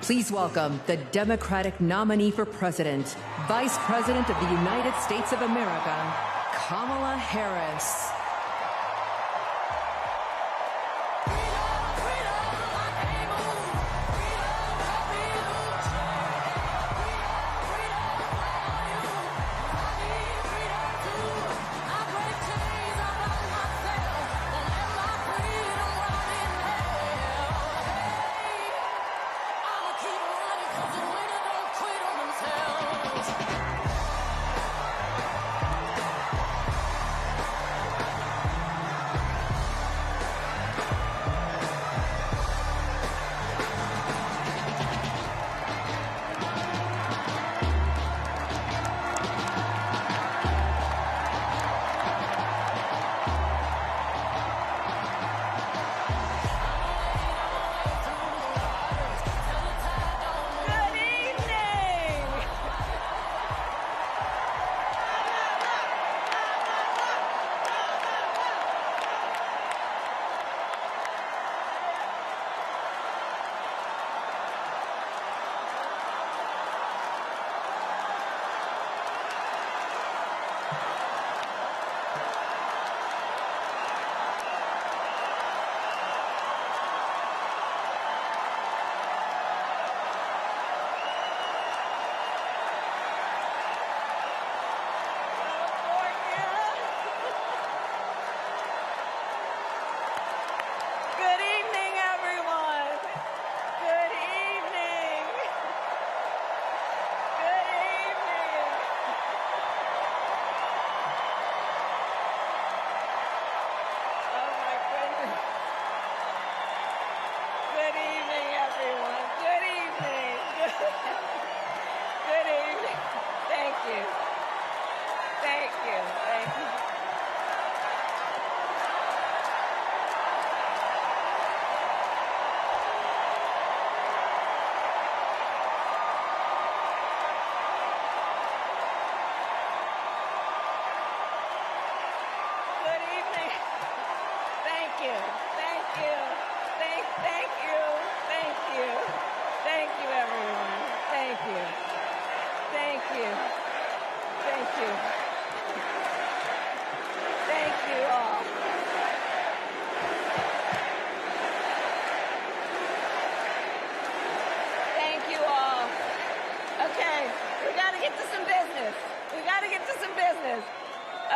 Please welcome the Democratic nominee for president, Vice President of the United States of America, Kamala Harris.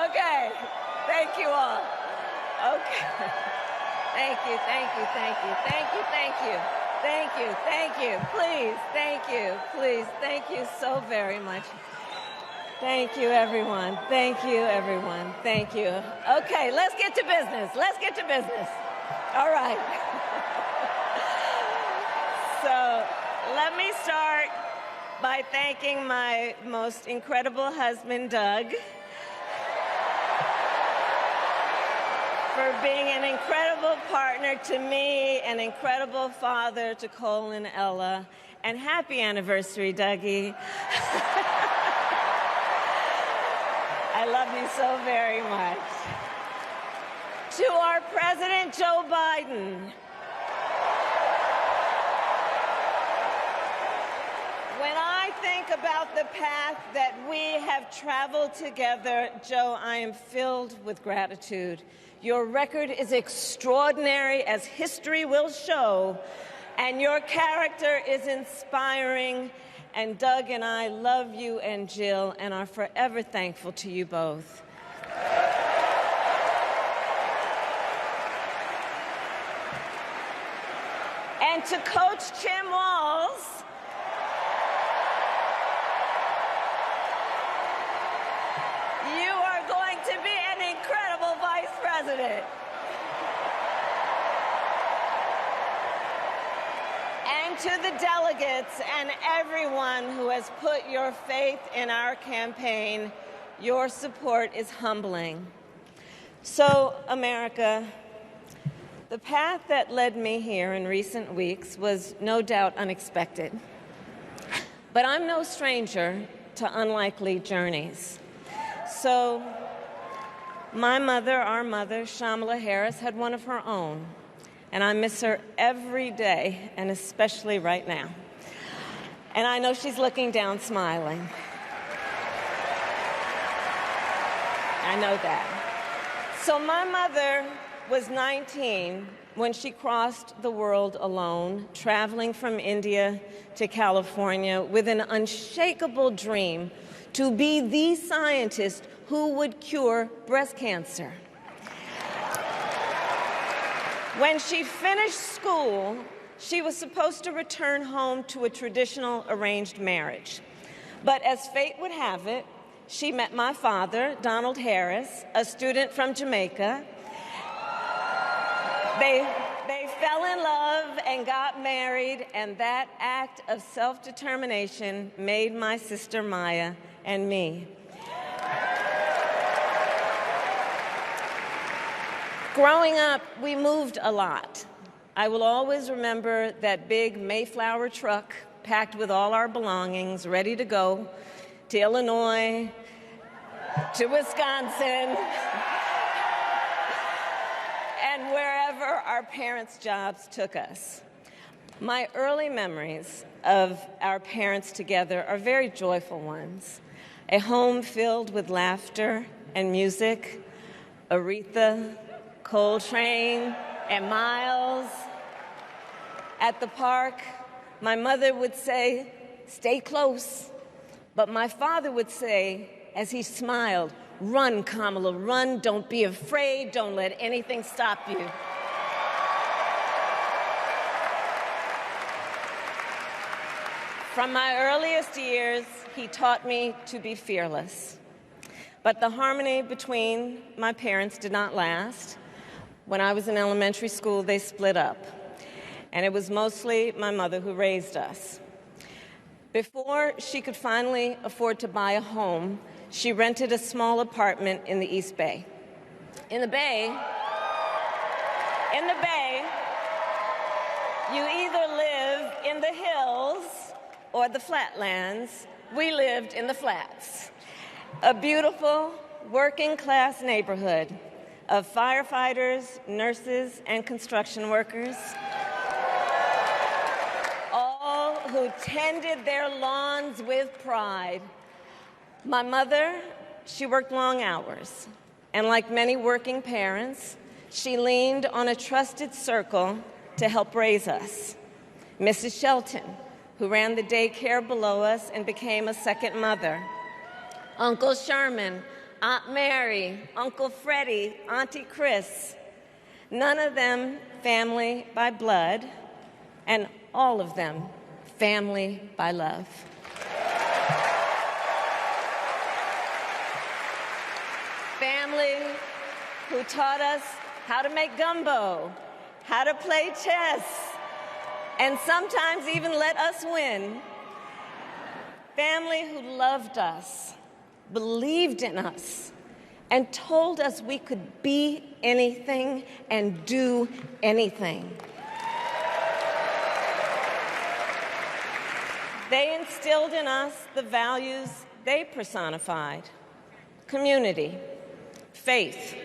Okay. Thank you all. Okay. Thank you, thank you, thank you, thank you, thank you, thank you, thank you. Please, thank you, please, thank you so very much. Thank you, everyone. Thank you, everyone. Thank you. Okay, let's get to business. Let's get to business. All right. So let me start by thanking my most incredible husband, Doug, for being an incredible partner to me, an incredible father to Cole and Ella, and happy anniversary, Dougie. I love you so very much. To our President, Joe Biden. When I think about the path that we have traveled together, Joe, I am filled with gratitude. Your record is extraordinary, as history will show, and your character is inspiring. And Doug and I love you and Jill and are forever thankful to you both. And to Coach Tim Walz, you are going to be an incredible vice president. And to the delegates and everyone who has put your faith in our campaign, your support is humbling. So, America, the path that led me here in recent weeks was no doubt unexpected. But I'm no stranger to unlikely journeys. So, my mother, our mother, Kamala Harris, had one of her own. And I miss her every day, and especially right now. And I know she's looking down smiling. I know that. So my mother was 19 when she crossed the world alone, traveling from India to California with an unshakable dream to be the scientist who would cure breast cancer. When she finished school, she was supposed to return home to a traditional arranged marriage. But as fate would have it, she met my father, Donald Harris, a student from Jamaica. They fell in love and got married, and that act of self-determination made my sister Maya and me. Growing up, we moved a lot. I will always remember that big Mayflower truck packed with all our belongings, ready to go to Illinois, to Wisconsin, and wherever our parents' jobs took us. My early memories of our parents together are very joyful ones. A home filled with laughter and music, Aretha, Coltrane, and Miles. At the park, my mother would say, "Stay close." But my father would say, as he smiled, "Run, Kamala, run. Don't be afraid. Don't let anything stop you." From my earliest years, he taught me to be fearless. But the harmony between my parents did not last. When I was in elementary school, they split up. And it was mostly my mother who raised us. Before she could finally afford to buy a home, she rented a small apartment in the East Bay. In the Bay, you either live in the hills or the flatlands. We lived in the flats. A beautiful working-class neighborhood of firefighters, nurses, and construction workers, all who tended their lawns with pride. My mother, she worked long hours, and like many working parents, she leaned on a trusted circle to help raise us. Mrs. Shelton, who ran the daycare below us and became a second mother. Uncle Sherman, Aunt Mary, Uncle Freddie, Auntie Chris. None of them family by blood, and all of them family by love. Family who taught us how to make gumbo, how to play chess, and sometimes even let us win. Family who loved us, believed in us, and told us we could be anything and do anything. They instilled in us the values they personified: community, faith,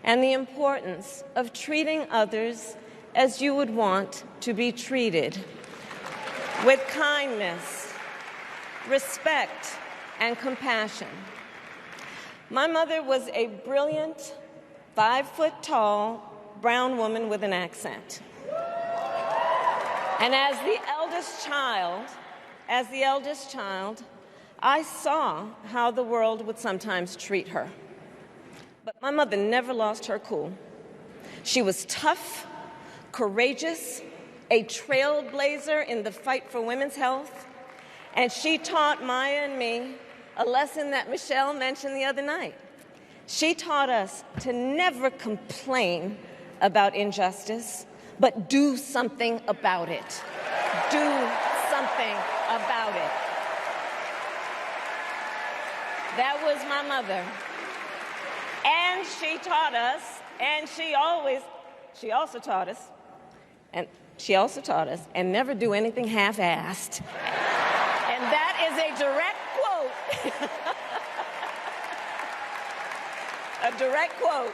and the importance of treating others as you would want to be treated, with kindness, respect, and compassion. My mother was a brilliant, 5-foot-tall, brown woman with an accent. And as the eldest child, I saw how the world would sometimes treat her. But my mother never lost her cool. She was tough, courageous, a trailblazer in the fight for women's health, and she taught Maya and me a lesson that Michelle mentioned the other night. She taught us to never complain about injustice, but do something about it. Do something about it. That was my mother. And she taught us, and she also taught us, and never do anything half-assed. And that is a direct quote. A direct quote.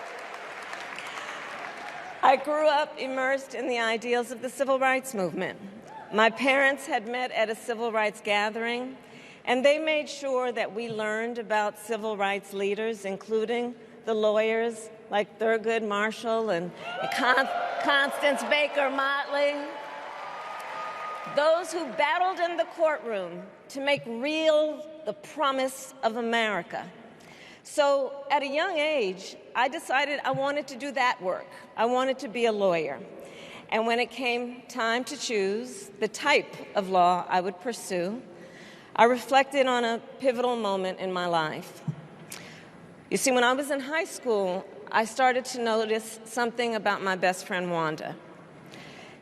I grew up immersed in the ideals of the civil rights movement. My parents had met at a civil rights gathering, and they made sure that we learned about civil rights leaders, including the lawyers like Thurgood Marshall and Constance Baker Motley, those who battled in the courtroom to make real the promise of America. So at a young age, I decided I wanted to do that work. I wanted to be a lawyer. And when it came time to choose the type of law I would pursue, I reflected on a pivotal moment in my life. You see, when I was in high school, I started to notice something about my best friend, Wanda.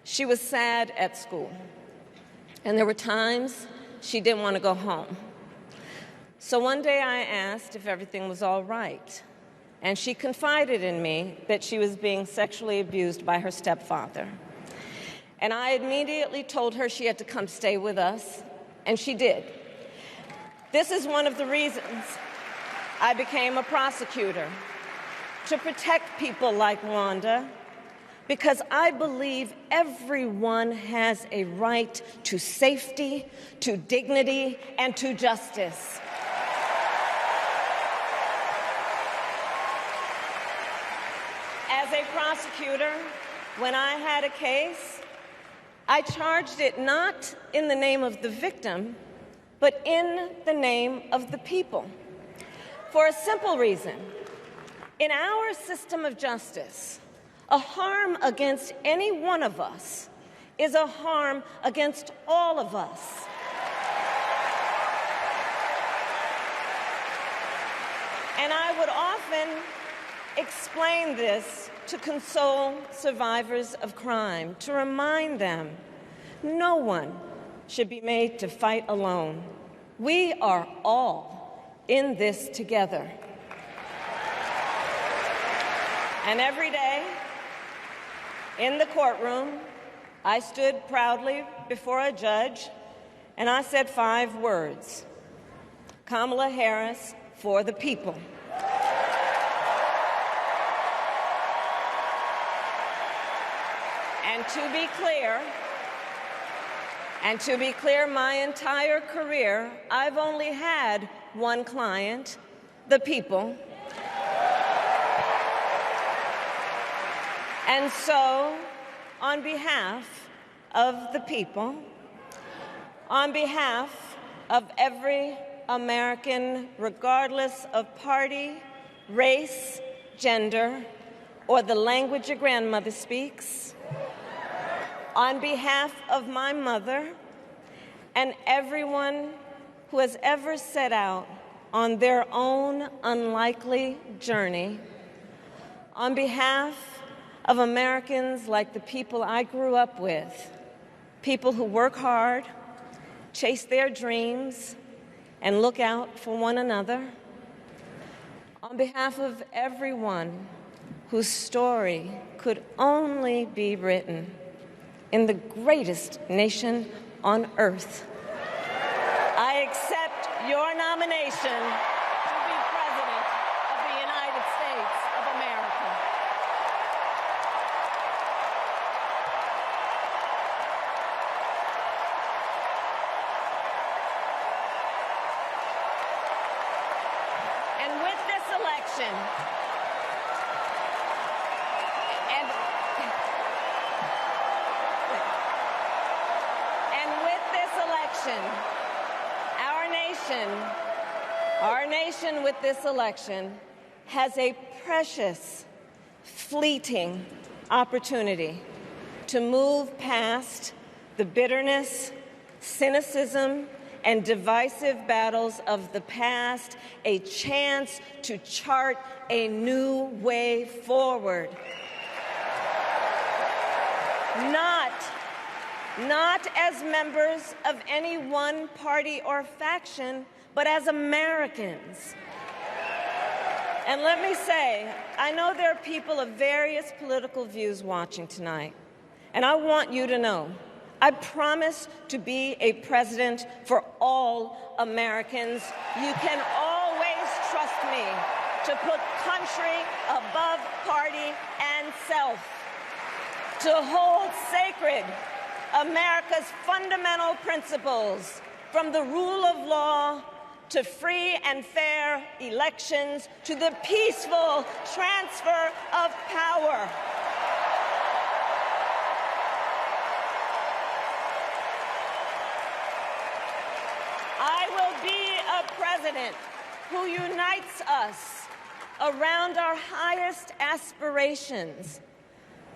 She was sad at school, and there were times she didn't want to go home. So one day I asked if everything was all right, and she confided in me that she was being sexually abused by her stepfather. And I immediately told her she had to come stay with us, and she did. This is one of the reasons I became a prosecutor, to protect people like Wanda, because I believe everyone has a right to safety, to dignity, and to justice. As a prosecutor, when I had a case, I charged it not in the name of the victim, but in the name of the people. For a simple reason. In our system of justice, a harm against any one of us is a harm against all of us. And I would often explain this to console survivors of crime, to remind them no one should be made to fight alone. We are all in this together. And every day in the courtroom, I stood proudly before a judge and I said 5 words: Kamala Harris for the people. And to be clear, my entire career, I've only had one client, the people. And so, on behalf of the people, on behalf of every American, regardless of party, race, gender, or the language your grandmother speaks, on behalf of my mother and everyone who has ever set out on their own unlikely journey, on behalf of Americans like the people I grew up with, people who work hard, chase their dreams, and look out for one another, on behalf of everyone whose story could only be written in the greatest nation on earth, I accept your nomination to be President of the United States of America. And with this election, our nation with this election has a precious, fleeting opportunity to move past the bitterness, cynicism, and divisive battles of the past, a chance to chart a new way forward. Not as members of any one party or faction, but as Americans. And let me say, I know there are people of various political views watching tonight, and I want you to know, I promise to be a president for all Americans. You can always trust me to put country above party and self, to hold sacred America's fundamental principles, from the rule of law to free and fair elections to the peaceful transfer of power. I will be a president who unites us around our highest aspirations,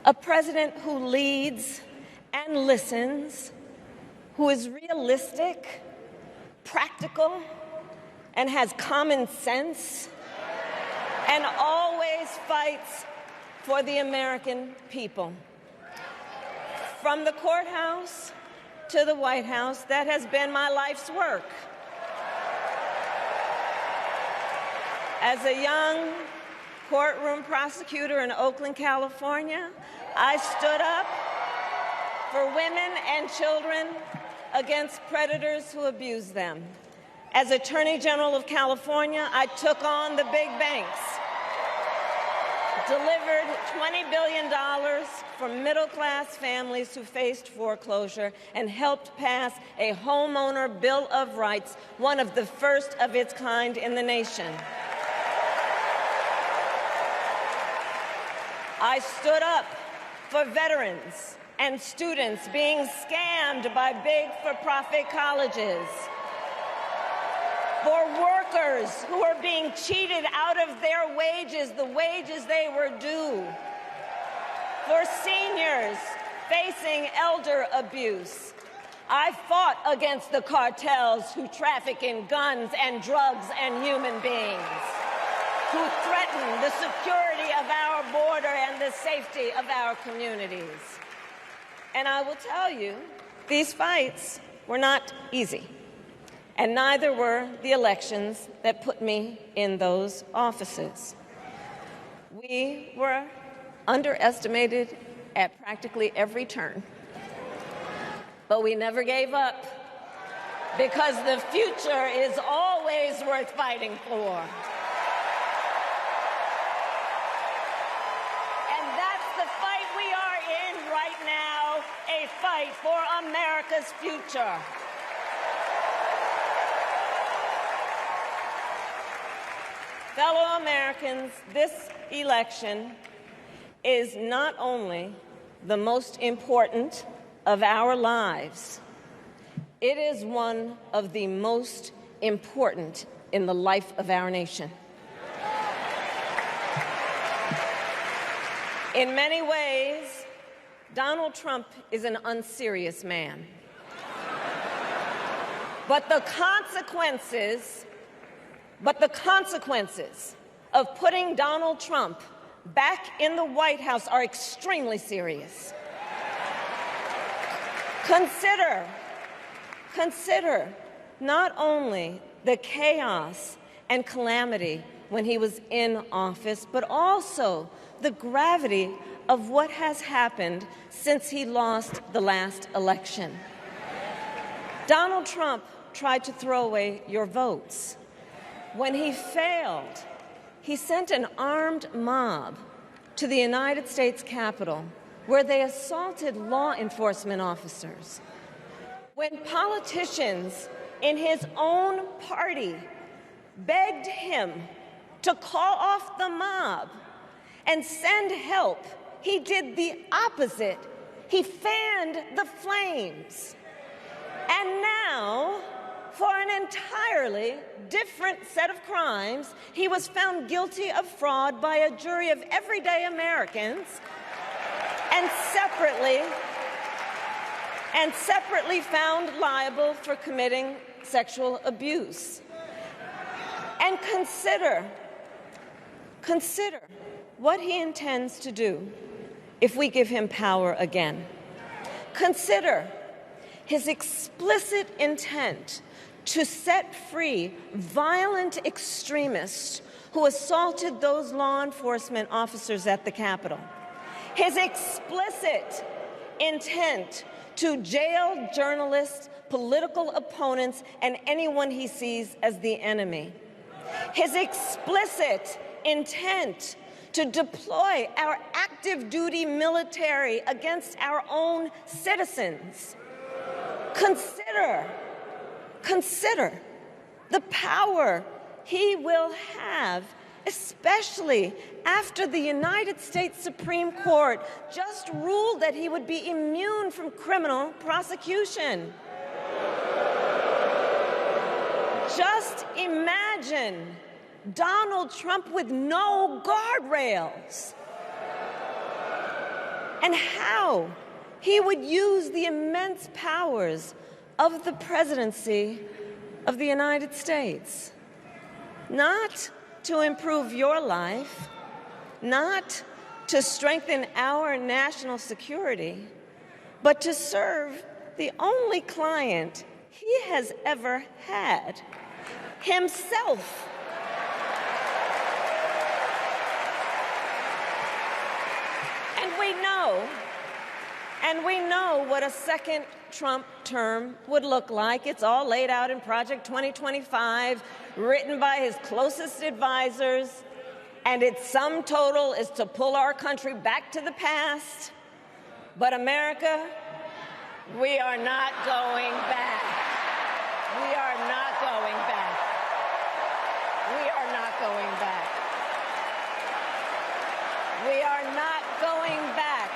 a president who leads and listens, who is realistic, practical, and has common sense, and always fights for the American people. From the courthouse to the White House, that has been my life's work. As a young courtroom prosecutor in Oakland, California, I stood up for women and children against predators who abuse them. As Attorney General of California, I took on the big banks, delivered $20 billion for middle-class families who faced foreclosure, and helped pass a homeowner Bill of Rights, one of the first of its kind in the nation. I stood up for veterans and students being scammed by big for-profit colleges, for workers who are being cheated out of their wages, the wages they were due, for seniors facing elder abuse. I fought against the cartels who traffic in guns and drugs and human beings, who threaten the security of our border and the safety of our communities. And I will tell you, these fights were not easy, and neither were the elections that put me in those offices. We were underestimated at practically every turn, but we never gave up, because the future is always worth fighting for. A fight for America's future. Fellow Americans, this election is not only the most important of our lives, it is one of the most important in the life of our nation. In many ways, Donald Trump is an unserious man. But the consequences of putting Donald Trump back in the White House are extremely serious. Consider not only the chaos and calamity when he was in office, but also the gravity of what has happened since he lost the last election. Donald Trump tried to throw away your votes. When he failed, he sent an armed mob to the United States Capitol, where they assaulted law enforcement officers. When politicians in his own party begged him to call off the mob and send help, he did the opposite. He fanned the flames. And now, for an entirely different set of crimes, he was found guilty of fraud by a jury of everyday Americans, and separately found liable for committing sexual abuse. And consider what he intends to do if we give him power again. Consider his explicit intent to set free violent extremists who assaulted those law enforcement officers at the Capitol. His explicit intent to jail journalists, political opponents, and anyone he sees as the enemy. His explicit intent to deploy our active duty military against our own citizens. Consider the power he will have, especially after the United States Supreme Court just ruled that he would be immune from criminal prosecution. Just imagine Donald Trump with no guardrails, and how he would use the immense powers of the presidency of the United States, not to improve your life, not to strengthen our national security, but to serve the only client he has ever had, himself. And we know what a second Trump term would look like. It's all laid out in Project 2025, written by his closest advisors, and its sum total is to pull our country back to the past. But America, we are not going back. We are not going back. We are not going back. We are not going back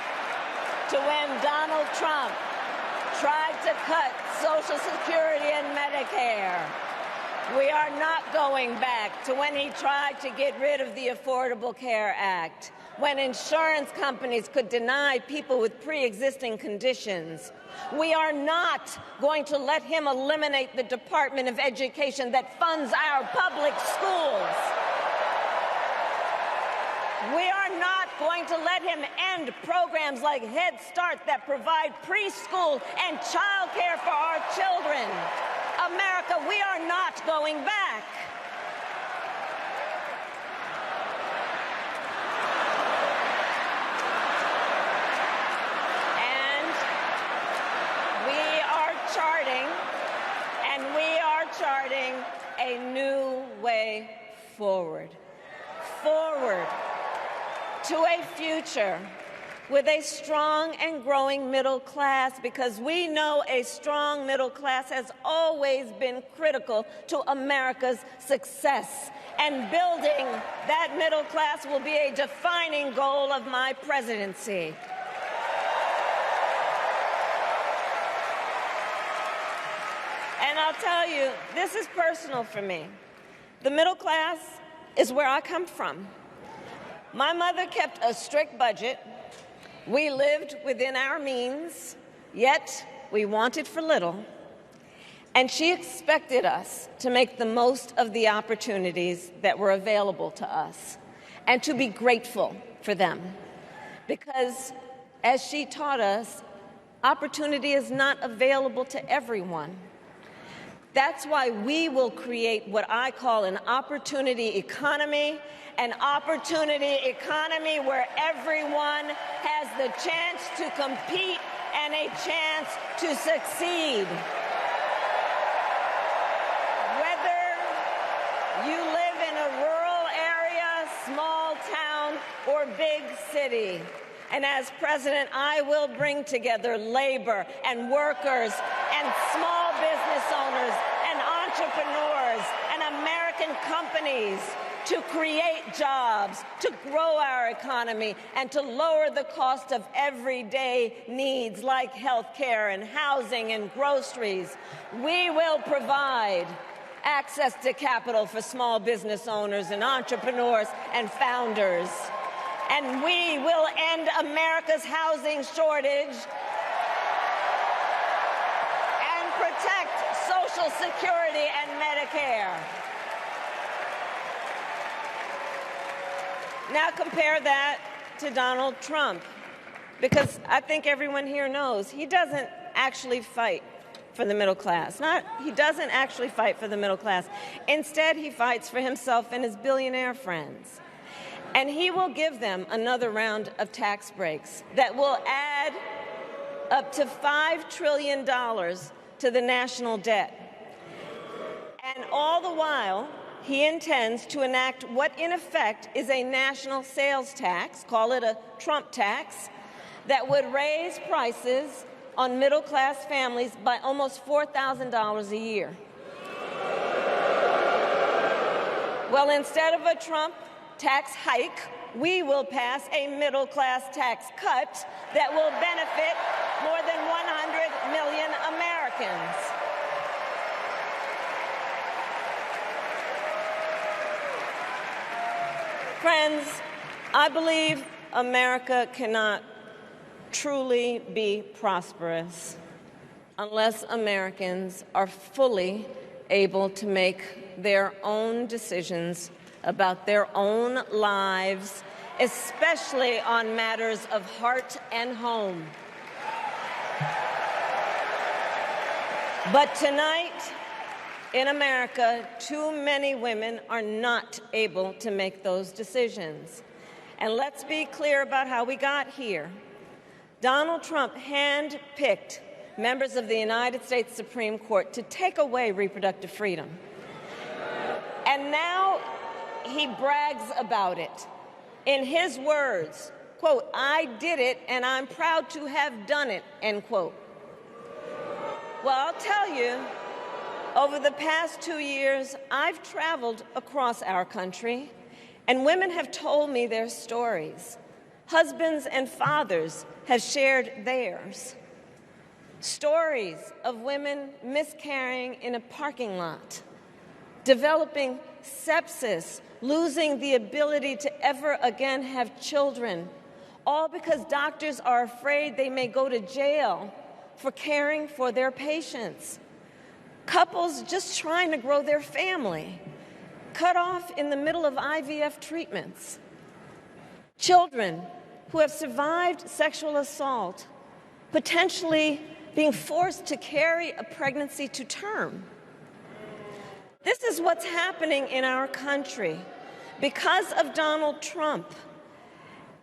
to when Donald Trump tried to cut Social Security and Medicare. We are not going back to when he tried to get rid of the Affordable Care Act, when insurance companies could deny people with pre-existing conditions. We are not going to let him eliminate the Department of Education that funds our public schools. We are not going to let him end programs like Head Start that provide preschool and child care for our children. America, we are not going back. And we are charting a new way forward. To a future with a strong and growing middle class, because we know a strong middle class has always been critical to America's success. And building that middle class will be a defining goal of my presidency. And I'll tell you, this is personal for me. The middle class is where I come from. My mother kept a strict budget. We lived within our means, yet we wanted for little. And she expected us to make the most of the opportunities that were available to us and to be grateful for them. Because, as she taught us, opportunity is not available to everyone. That's why we will create what I call an opportunity economy, an opportunity economy where everyone has the chance to compete and a chance to succeed. Whether you live in a rural area, small town, or big city. And as president, I will bring together labor and workers and small business owners and entrepreneurs and American companies to create jobs, to grow our economy, and to lower the cost of everyday needs like health care and housing and groceries. We will provide access to capital for small business owners and entrepreneurs and founders. And we will end America's housing shortage and protect Social Security and Medicare. Now compare that to Donald Trump, because I think everyone here knows he doesn't actually fight for the middle class. He doesn't actually fight for the middle class. Instead, he fights for himself and his billionaire friends. And he will give them another round of tax breaks that will add up to $5 trillion to the national debt. And all the while, he intends to enact what in effect is a national sales tax, call it a Trump tax, that would raise prices on middle-class families by almost $4,000 a year. Well, instead of a Trump tax hike, we will pass a middle-class tax cut that will benefit more than 100 million Americans. Friends, I believe America cannot truly be prosperous unless Americans are fully able to make their own decisions about their own lives, especially on matters of heart and home. But tonight, in America, too many women are not able to make those decisions. And let's be clear about how we got here. Donald Trump handpicked members of the United States Supreme Court to take away reproductive freedom. And now he brags about it. In his words, quote, "I did it and I'm proud to have done it," end quote. Well, I'll tell you, over the past 2 years, I've traveled across our country, and women have told me their stories. Husbands and fathers have shared theirs. Stories of women miscarrying in a parking lot, developing sepsis, losing the ability to ever again have children, all because doctors are afraid they may go to jail for caring for their patients. Couples just trying to grow their family, cut off in the middle of IVF treatments. Children who have survived sexual assault, potentially being forced to carry a pregnancy to term. This is what's happening in our country because of Donald Trump.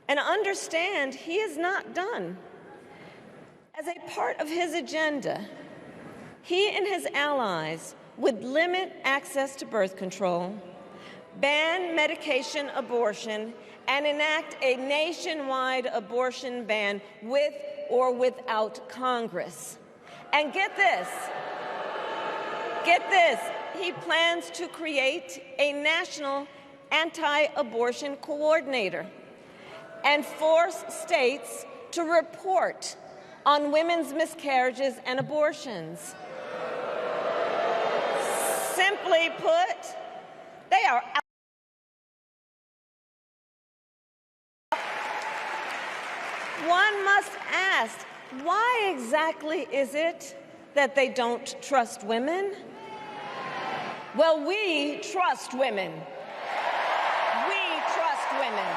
And understand, he is not done. As a part of his agenda, he and his allies would limit access to birth control, ban medication abortion, and enact a nationwide abortion ban with or without Congress. And get this, he plans to create a national anti-abortion coordinator and force states to report on women's miscarriages and abortions. Simply put, they are out. One must ask, why exactly is it that they don't trust women? Well, we trust women. We trust women.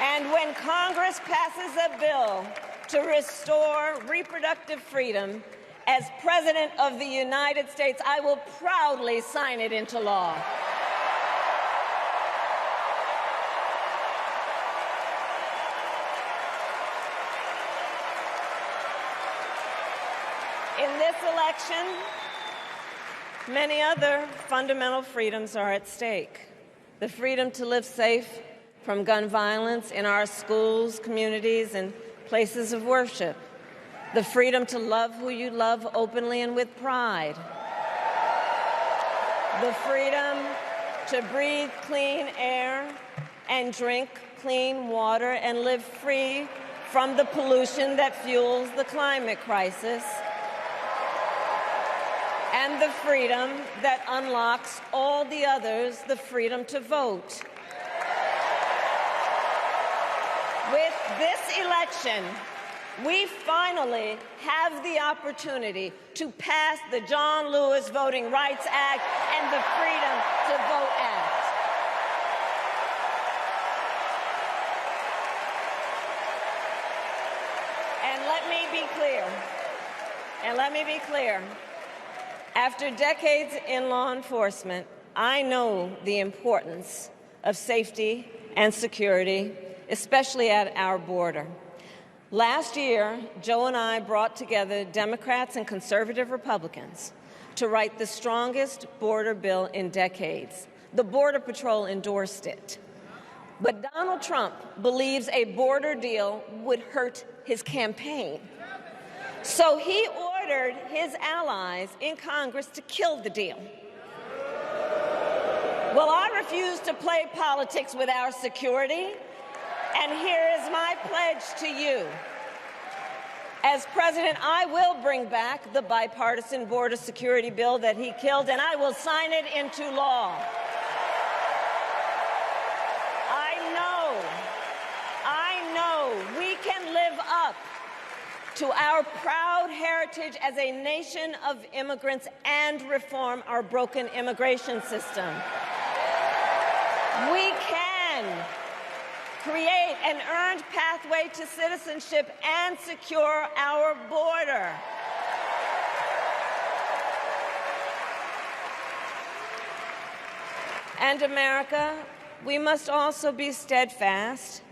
And when Congress passes a bill to restore reproductive freedom, as President of the United States, I will proudly sign it into law. In this election, many other fundamental freedoms are at stake. The freedom to live safe from gun violence in our schools, communities, and places of worship. The freedom to love who you love openly and with pride. The freedom to breathe clean air and drink clean water and live free from the pollution that fuels the climate crisis. And the freedom that unlocks all the others, the freedom to vote. With this election, we finally have the opportunity to pass the John Lewis Voting Rights Act and the Freedom to Vote Act. And let me be clear. After decades in law enforcement, I know the importance of safety and security, especially at our border. Last year, Joe and I brought together Democrats and conservative Republicans to write the strongest border bill in decades. The Border Patrol endorsed it. But Donald Trump believes a border deal would hurt his campaign. So he ordered his allies in Congress to kill the deal. Well, I refuse to play politics with our security, and here is my pledge to you. As president, I will bring back the bipartisan border security bill that he killed, and I will sign it into law. I know we can live up to our proud heritage as a nation of immigrants and reform our broken immigration system. We can create an earned pathway to citizenship and secure our border. And America, we must also be steadfast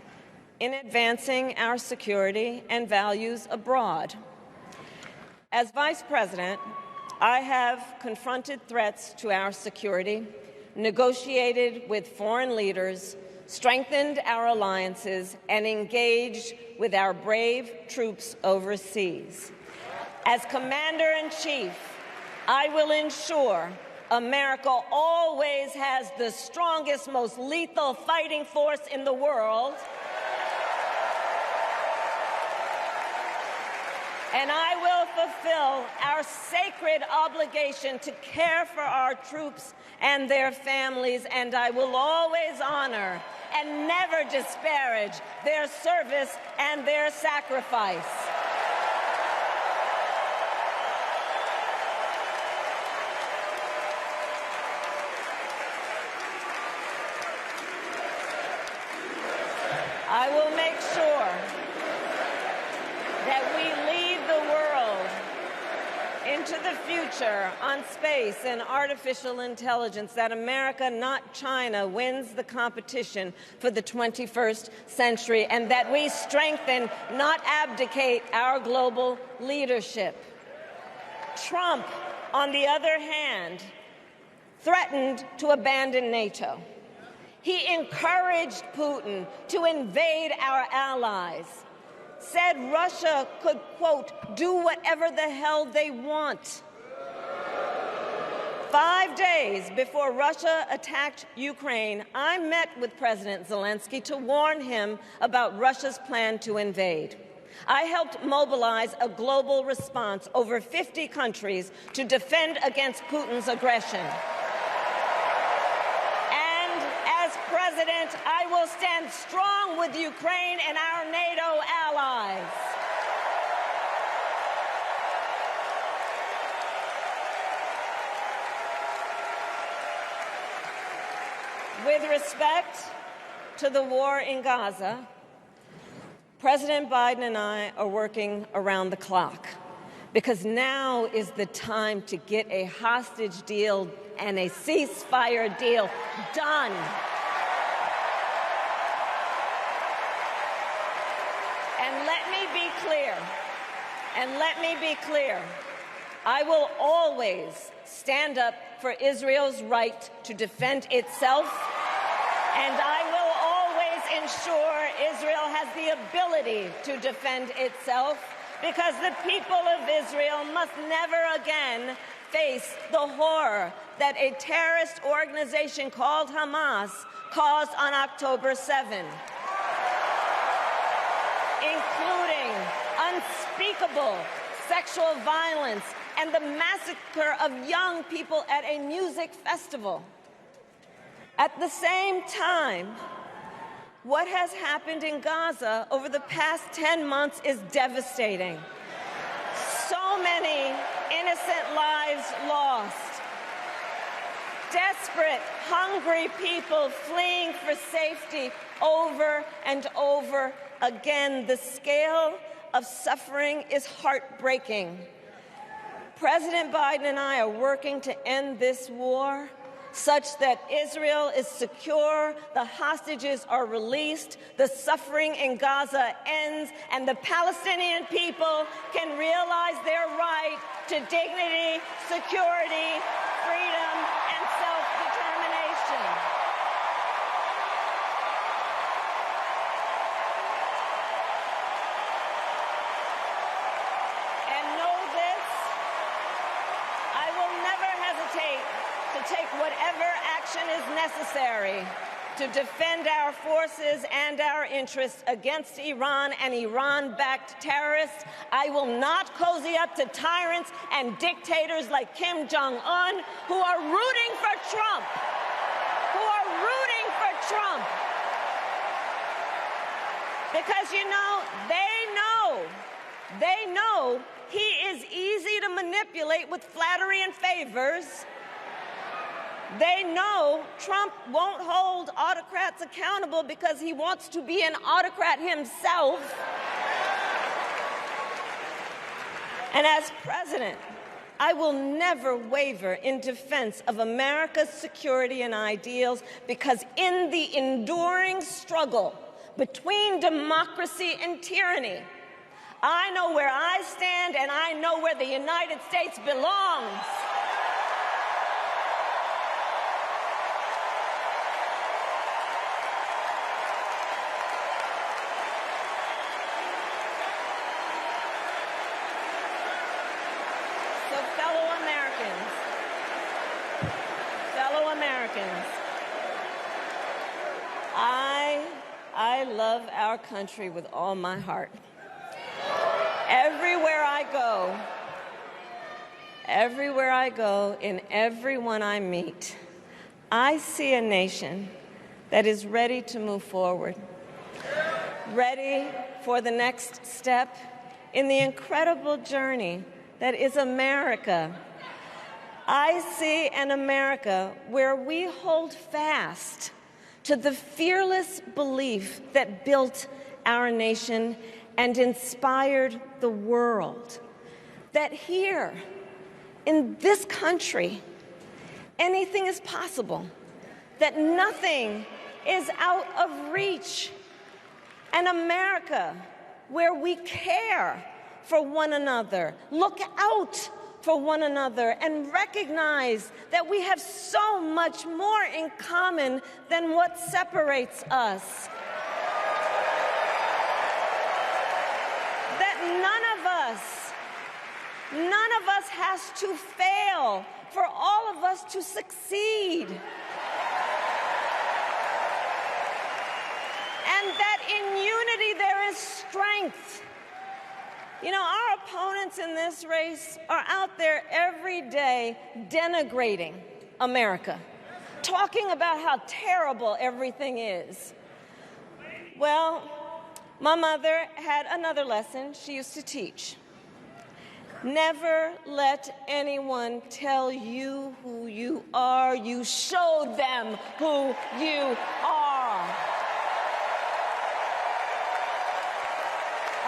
in advancing our security and values abroad. As Vice President, I have confronted threats to our security, negotiated with foreign leaders, strengthened our alliances, and engaged with our brave troops overseas. As Commander-in-Chief, I will ensure America always has the strongest, most lethal fighting force in the world, and I will fulfill our sacred obligation to care for our troops and their families, and I will always honor and never disparage their service and their sacrifice. I will make sure that we lead the world into the future on space and artificial intelligence, that America, not China, wins the competition for the 21st century, and that we strengthen, not abdicate, our global leadership. Trump, on the other hand, threatened to abandon NATO. He encouraged Putin to invade our allies, said Russia could, quote, do whatever the hell they want. 5 days before Russia attacked Ukraine, I met with President Zelensky to warn him about Russia's plan to invade. I helped mobilize a global response, over 50 countries, to defend against Putin's aggression. President, I will stand strong with Ukraine and our NATO allies. With respect to the war in Gaza, President Biden and I are working around the clock, because now is the time to get a hostage deal and a ceasefire deal done. And let me be clear, I will always stand up for Israel's right to defend itself, and I will always ensure Israel has the ability to defend itself, because the people of Israel must never again face the horror that a terrorist organization called Hamas caused on October 7, including unspeakable sexual violence and the massacre of young people at a music festival. At the same time, what has happened in Gaza over the past 10 months is devastating. So many innocent lives lost. Desperate, hungry people fleeing for safety over and over again. The scale of suffering is heartbreaking. President Biden and I are working to end this war such that Israel is secure, the hostages are released, the suffering in Gaza ends, and the Palestinian people can realize their right to dignity, security, freedom, and self-determination. And know this, I will never hesitate to take whatever action is necessary to defend our forces and our interests against Iran and Iran-backed terrorists. I will not cozy up to tyrants and dictators like Kim Jong-un who are rooting for Trump, Because, you know, they know he is easy to manipulate with flattery and favors. They know Trump won't hold autocrats accountable because he wants to be an autocrat himself. And as president, I will never waver in defense of America's security and ideals, because in the enduring struggle between democracy and tyranny, I know where I stand and I know where the United States belongs. So fellow Americans, I love our country with all my heart. Everywhere I go, in everyone I meet, I see a nation that is ready to move forward, ready for the next step in the incredible journey that is America. I see an America where we hold fast to the fearless belief that built our nation and inspired the world, that here in this country, anything is possible, that nothing is out of reach. An America where we care for one another, look out for one another, and recognize that we have so much more in common than what separates us. That none of us has to fail for all of us to succeed. And that in unity there is strength. You know, our opponents in this race are out there every day denigrating America, talking about how terrible everything is. Well, my mother had another lesson she used to teach. Never let anyone tell you who you are. You show them who you are.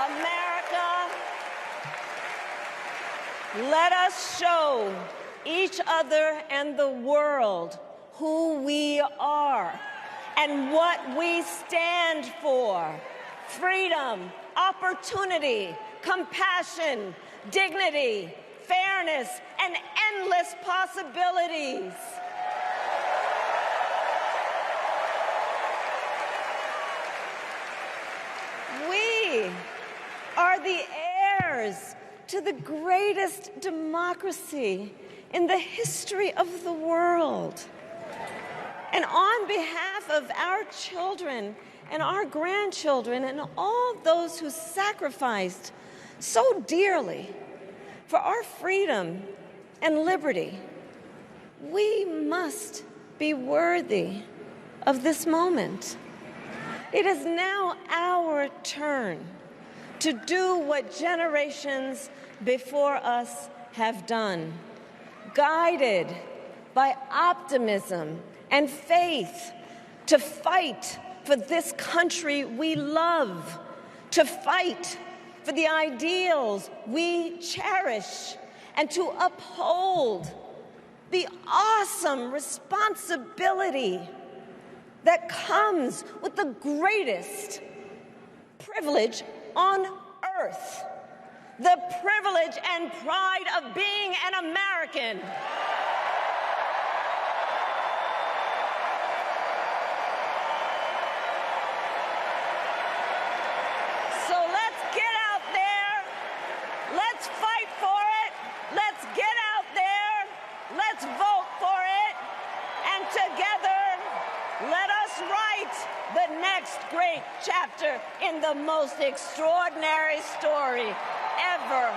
America, let us show each other and the world who we are and what we stand for. Freedom, opportunity, compassion, dignity, fairness, and endless possibilities. We are the heirs to the greatest democracy in the history of the world. And on behalf of our children and our grandchildren and all those who sacrificed so dearly for our freedom and liberty, we must be worthy of this moment. It is now our turn to do what generations before us have done, guided by optimism and faith, to fight for this country we love, to fight for the ideals we cherish, and to uphold the awesome responsibility that comes with the greatest privilege on earth, the privilege and pride of being an American. So let's get out there, let's fight for it, let's get out there, let's vote for it, and together, let us write the next great chapter in the most extraordinary story ever